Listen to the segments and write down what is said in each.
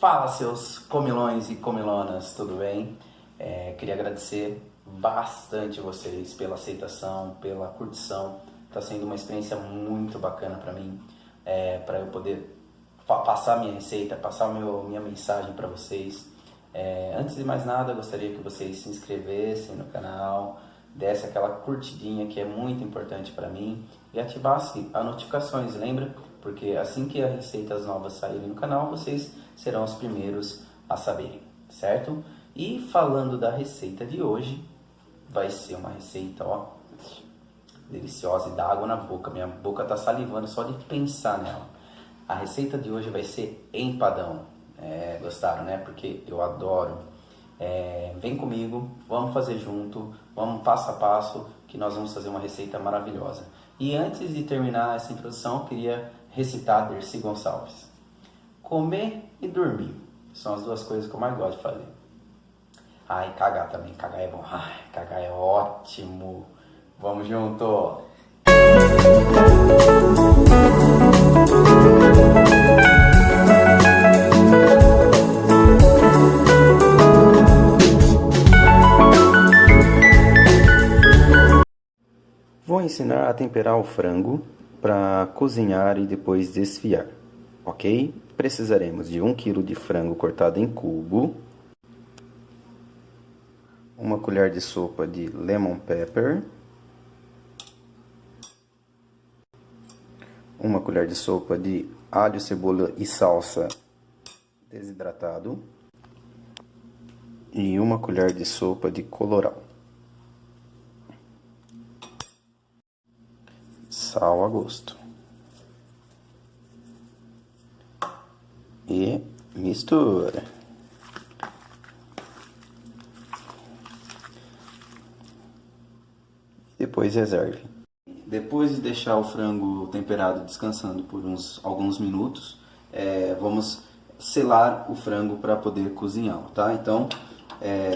Fala, seus comilões e comilonas, tudo bem? Queria agradecer bastante vocês pela aceitação, pela curtição. Está sendo uma experiência muito bacana para mim, para eu poder passar minha receita, passar minha mensagem para vocês. Antes de mais nada, eu gostaria que vocês se inscrevessem no canal, desse aquela curtidinha que é muito importante para mim e ativasse as notificações, lembra? Porque assim que as receitas novas saírem no canal, vocês serão os primeiros a saberem, certo? E falando da receita de hoje, vai ser uma receita, ó, deliciosa e dá água na boca. Minha boca tá salivando só de pensar nela. A receita de hoje vai ser empadão. Gostaram, né? Porque eu adoro. Vem comigo, vamos fazer junto, vamos passo a passo, que nós vamos fazer uma receita maravilhosa. E antes de terminar essa introdução, eu queria recitar Dercy Gonçalves. Comer e dormir são as duas coisas que eu mais gosto de fazer. E cagar também, cagar é bom. Cagar é ótimo. Vamos junto! Vou ensinar a temperar o frango para cozinhar e depois desfiar, ok? Precisaremos de 1 kg de frango cortado em cubo, 1 colher de sopa de lemon pepper, 1 colher de sopa de alho, cebola e salsa desidratado e 1 colher de sopa de colorau. Sal a gosto. E mistura. Depois reserve. Depois de deixar o frango temperado descansando por alguns minutos, vamos selar o frango para poder cozinhá-lo, tá? Então,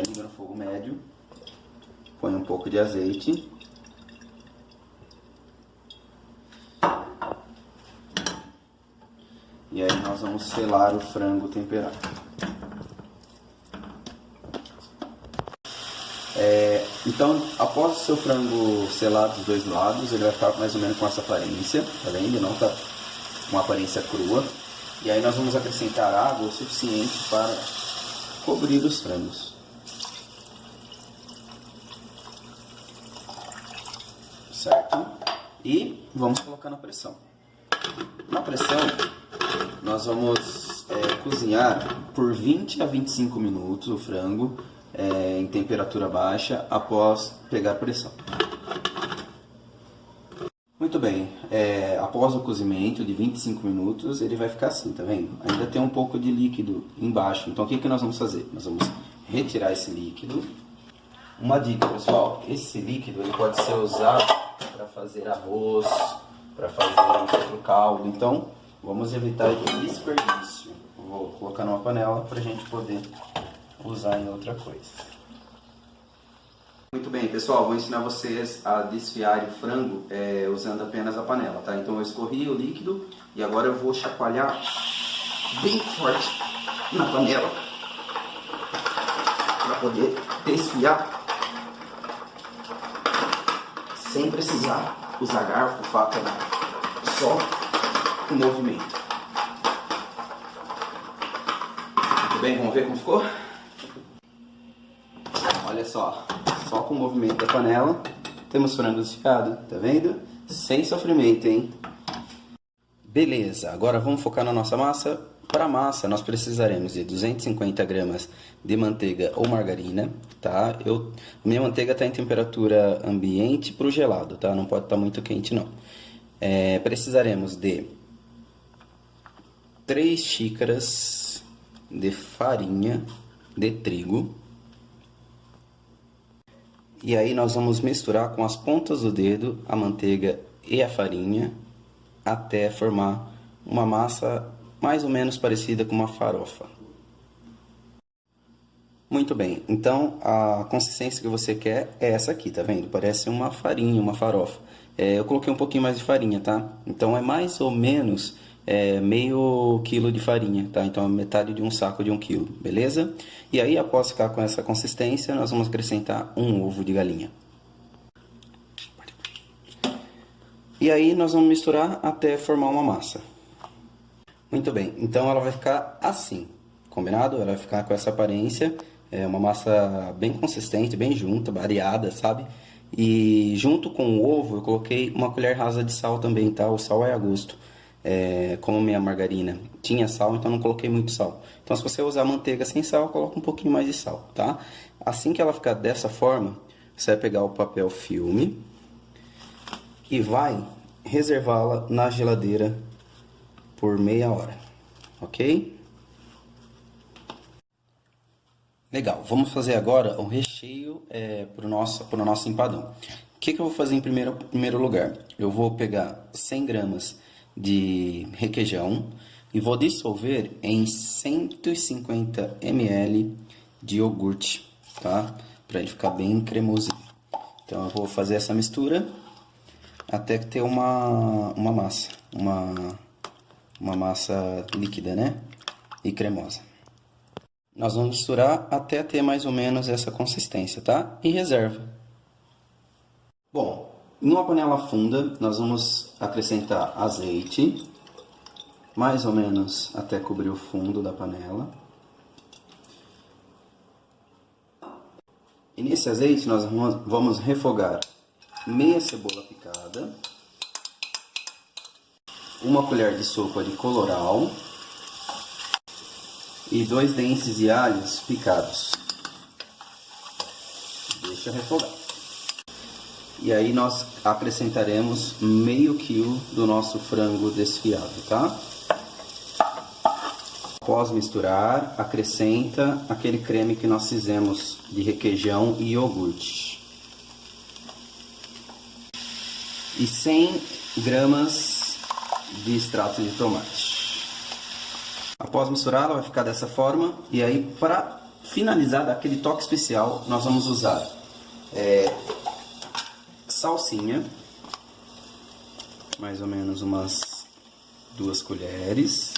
liga no fogo médio, põe um pouco de azeite. E aí nós vamos selar o frango temperado. Então, após o seu frango selar dos dois lados, ele vai ficar mais ou menos com essa aparência, tá vendo? Ele não tá com uma aparência crua. E aí nós vamos acrescentar água o suficiente para cobrir os frangos. Certo? E vamos colocar na pressão. Na pressão, nós vamos cozinhar por 20 a 25 minutos o frango em temperatura baixa após pegar pressão. Muito bem, após o cozimento de 25 minutos ele vai ficar assim, tá vendo? Ainda tem um pouco de líquido embaixo, então o que nós vamos fazer? Nós vamos retirar esse líquido. Uma dica, pessoal, esse líquido ele pode ser usado para fazer arroz, para fazer outro caldo, então vamos evitar desperdício. Vou colocar numa panela para a gente poder usar em outra coisa. Muito bem, pessoal, vou ensinar vocês a desfiar o frango usando apenas a panela, tá? Então eu escorri o líquido e agora eu vou chacoalhar bem forte na panela para poder desfiar sem precisar usar garfo, faca, só o movimento. Muito bem, vamos ver como ficou? Olha só com o movimento da panela, temos frango desfiado, tá vendo? Sem sofrimento, hein? Beleza, agora vamos focar na nossa massa. Para a massa, nós precisaremos de 250 gramas de manteiga ou margarina, tá? Minha manteiga está em temperatura ambiente para o gelado, tá? Não pode estar muito quente, não. Precisaremos de 3 xícaras de farinha de trigo. E aí nós vamos misturar com as pontas do dedo a manteiga e a farinha até formar uma massa mais ou menos parecida com uma farofa. Muito bem, então a consistência que você quer é essa aqui, tá vendo? Parece uma farinha, uma farofa. Eu coloquei um pouquinho mais de farinha, tá? Então é mais ou menos meio quilo de farinha, tá? Então metade de um saco de 1 quilo, beleza? E aí após ficar com essa consistência, nós vamos acrescentar um ovo de galinha. E aí nós vamos misturar até formar uma massa. Muito bem, então ela vai ficar assim, combinado? Ela vai ficar com essa aparência, uma massa bem consistente, bem junta, variada, sabe? E junto com o ovo eu coloquei uma colher rasa de sal também, tá? O sal é a gosto. Como minha margarina tinha sal, então não coloquei muito sal. Então se você usar manteiga sem sal, coloca um pouquinho mais de sal, tá? Assim que ela ficar dessa forma, você vai pegar o papel filme e vai reservá-la na geladeira por meia hora, ok? Legal, vamos fazer agora o recheio para o nosso empadão. O que eu vou fazer em primeiro lugar? Eu vou pegar 100 gramas de requeijão e vou dissolver em 150 ml de iogurte, tá? Para ele ficar bem cremosinho. Então eu vou fazer essa mistura até ter uma massa, uma massa líquida, né? E cremosa. Nós vamos misturar até ter mais ou menos essa consistência, tá? E reserva. Bom, numa panela funda, nós vamos acrescentar azeite, mais ou menos até cobrir o fundo da panela. E nesse azeite nós vamos refogar meia cebola picada, uma colher de sopa de colorau e 2 dentes de alhos picados. Deixa refogar. E aí nós acrescentaremos meio quilo do nosso frango desfiado, tá? Após misturar, acrescenta aquele creme que nós fizemos de requeijão e iogurte. E 100 gramas de extrato de tomate. Após misturar, ela vai ficar dessa forma. E aí, para finalizar, dar aquele toque especial, nós vamos usar salsinha, mais ou menos umas 2 colheres.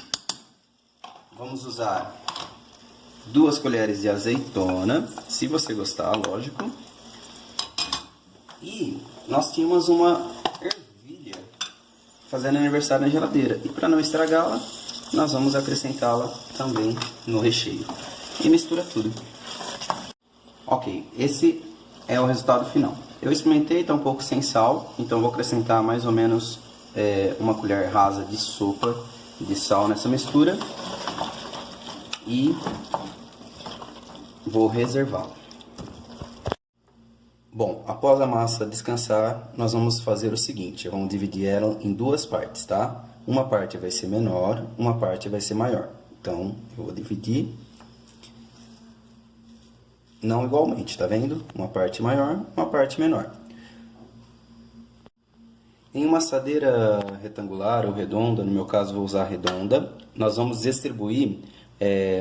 Vamos usar 2 colheres de azeitona, se você gostar, lógico. E nós tínhamos uma ervilha fazendo aniversário na geladeira. E para não estragá-la, nós vamos acrescentá-la também no recheio. E mistura tudo. Ok, esse é o resultado final. Eu experimentei, está um pouco sem sal, então vou acrescentar mais ou menos uma colher rasa de sopa de sal nessa mistura. E vou reservá-la. Bom, após a massa descansar, nós vamos fazer o seguinte, vamos dividir ela em 2 partes, tá? Uma parte vai ser menor, uma parte vai ser maior. Então, eu vou dividir, não igualmente, tá vendo? Uma parte maior, uma parte menor. Em uma assadeira retangular ou redonda, no meu caso vou usar redonda, nós vamos distribuir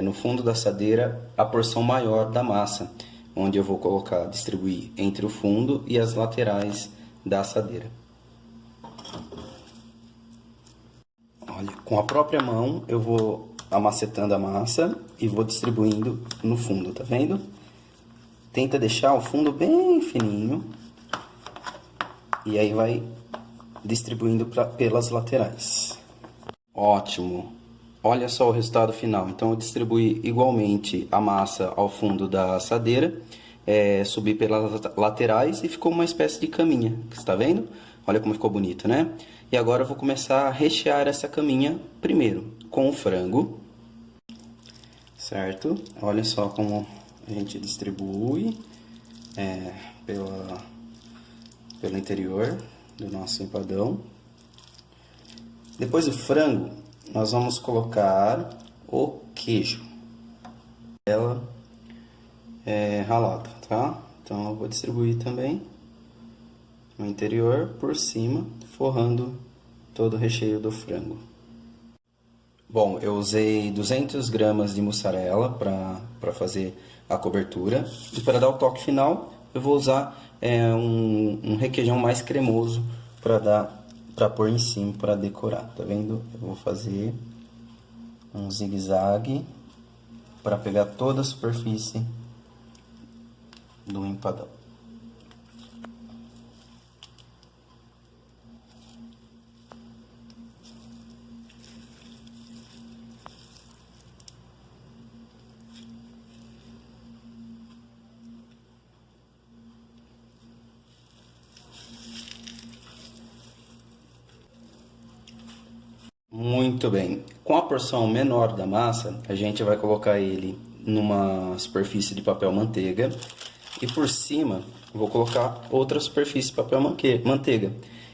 no fundo da assadeira a porção maior da massa, onde eu vou distribuir entre o fundo e as laterais da assadeira. Olha, com a própria mão eu vou amacetando a massa e vou distribuindo no fundo, tá vendo? Tenta deixar o fundo bem fininho e aí vai distribuindo pelas laterais. Ótimo! Olha só o resultado final. Então eu distribuí igualmente a massa ao fundo da assadeira, subi pelas laterais e ficou uma espécie de caminha, que você está vendo? Olha como ficou bonito, né? E agora eu vou começar a rechear essa caminha primeiro com o frango, certo? Olha só como a gente distribui pelo interior do nosso empadão. Depois do frango, nós vamos colocar o queijo, ela ralada, tá? Então eu vou distribuir também no interior, por cima, forrando todo o recheio do frango. Bom, eu usei 200 gramas de mussarela para fazer a cobertura. E para dar o toque final, eu vou usar um requeijão mais cremoso para para pôr em cima para decorar, tá vendo? Eu vou fazer um zigue-zague para pegar toda a superfície do empadão. Muito bem. Com a porção menor da massa, a gente vai colocar ele numa superfície de papel manteiga e por cima vou colocar outra superfície de papel manteiga.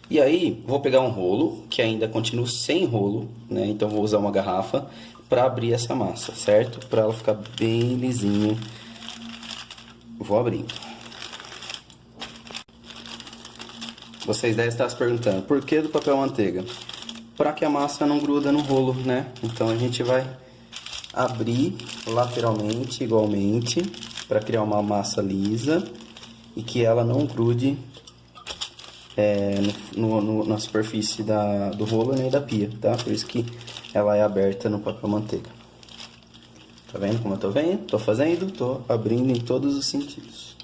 E aí vou pegar um rolo, que ainda continua sem rolo, né? Então vou usar uma garrafa para abrir essa massa, certo? Para ela ficar bem lisinho. Vou abrindo. Vocês devem estar se perguntando, por que do papel manteiga? Para que a massa não gruda no rolo, né? Então a gente vai abrir lateralmente, igualmente, para criar uma massa lisa e que ela não grude na superfície do rolo nem da pia, tá? Por isso que ela é aberta no papel manteiga. Tá vendo como eu tô vendo? Tô fazendo, tô abrindo em todos os sentidos.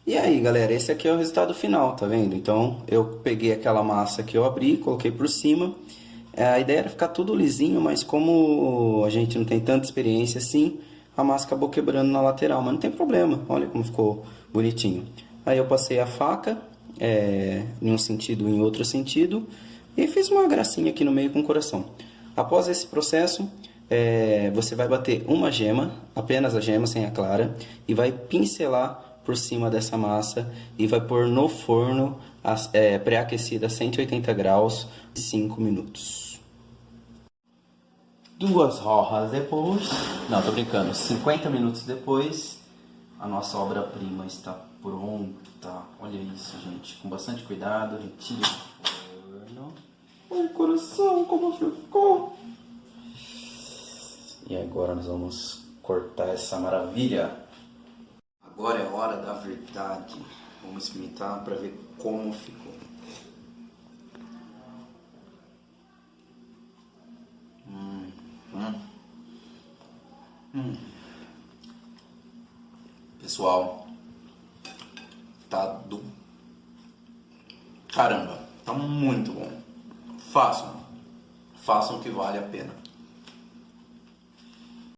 E aí, galera, esse aqui é o resultado final, tá vendo? Então, eu peguei aquela massa que eu abri, coloquei por cima. A ideia era ficar tudo lisinho, mas como a gente não tem tanta experiência assim, a massa acabou quebrando na lateral. Mas não tem problema, olha como ficou bonitinho. Aí eu passei a faca, em um sentido e em outro sentido, e fiz uma gracinha aqui no meio com o coração. Após esse processo, você vai bater uma gema, apenas a gema, sem a clara, e vai pincelar por cima dessa massa e vai pôr no forno pré-aquecido a 180 graus, 5 minutos. 2 horas depois, não, tô brincando, 50 minutos depois, a nossa obra-prima está pronta. Olha isso, gente, com bastante cuidado, retire do forno. Ai, coração, como ficou! E agora nós vamos cortar essa maravilha. Agora é hora da verdade. Vamos experimentar para ver como ficou. Pessoal, tá do caramba, tá muito bom. Façam que vale a pena.